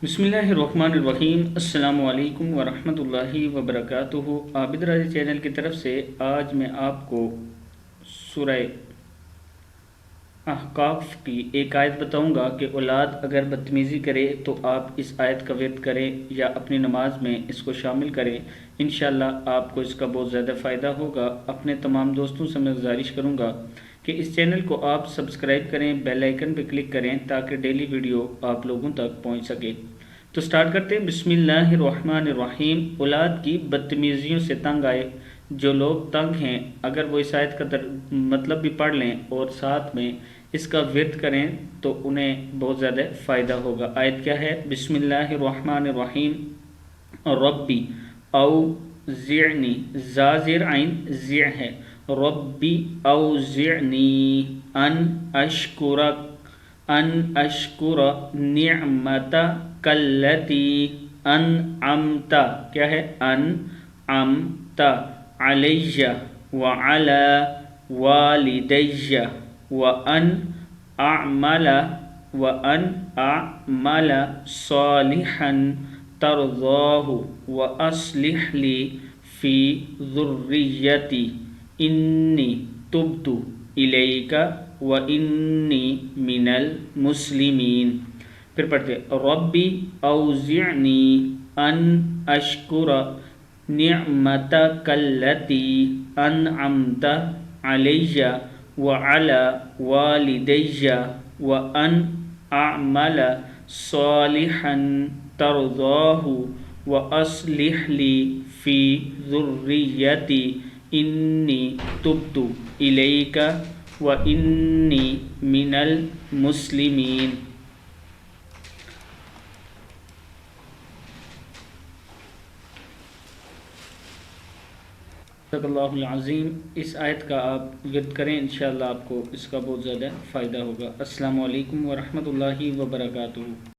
बिस्मिल्लाहिर्रहमानिर्रहीम। अस्सलाम वालेकुम वरहमतुल्लाहि वबरकातुहू। आबिद राजी चैनल की तरफ से आज मैं आपको सूरह अहकाफ की एक आयत बताऊंगा कि औलाद अगर बदतमीज़ी करे तो आप इस आयत का विर्द करें या अपनी नमाज में इसको शामिल करें। इंशाअल्लाह आपको इसका बहुत ज़्यादा फ़ायदा होगा। अपने तमाम दोस्तों से मैं गुजारिश करूंगा कि इस चैनल को आप सब्सक्राइब करें, बेल आइकन पर क्लिक करें ताकि डेली वीडियो आप लोगों तक पहुंच सके। तो स्टार्ट करते हैं। बिस्मिल्लाहिर्रहमानिर्रहीम। औलाद की बदतमीज़ियों से तंग आए, जो लोग तंग हैं, अगर वो इस आयत का मतलब भी पढ़ लें और साथ में इसका विर्द करें तो उन्हें बहुत ज़्यादा फ़ायदा होगा। आयत क्या है? बिस्मिल्लाहिर्रहमानिर्रहीम। रब्बी औज़िअनी, ज़ाज़िर आइन ज़िअ है। रब्बी औज़िअनी अन अशकुर निअमतकल्लती अनअमता, क्या है? अनअमता अलैया व अला वालिदैया व अन अअमल सालिहन तरज़ाहु व अस्लिह ली फ़ी ज़ुर्रियती इन्नी तुब्तु इलैका व इन्नी मिनल मुस्लिमीन। फिर पढ़ते, रब्बी औज़िअनी अन अशकुर निअमतकल्लती अनअमत अलैया व अला वालिदैया व अन अअमल सालिहन तरज़ाहु व अस्लिह ली फ़ी ज़ुर्रियती इन्नी तुब्तु इलैका व इन्नी मिनल मुस्लिमीन। सदक़ल्लाहुल अज़ीम। इस आयत का आप विर्द करें, इंशाअल्लाह आपको इसका बहुत ज़्यादा फ़ायदा होगा। अस्सलामु अलैकुम वरहमतुल्लाहि वबरकातुहू।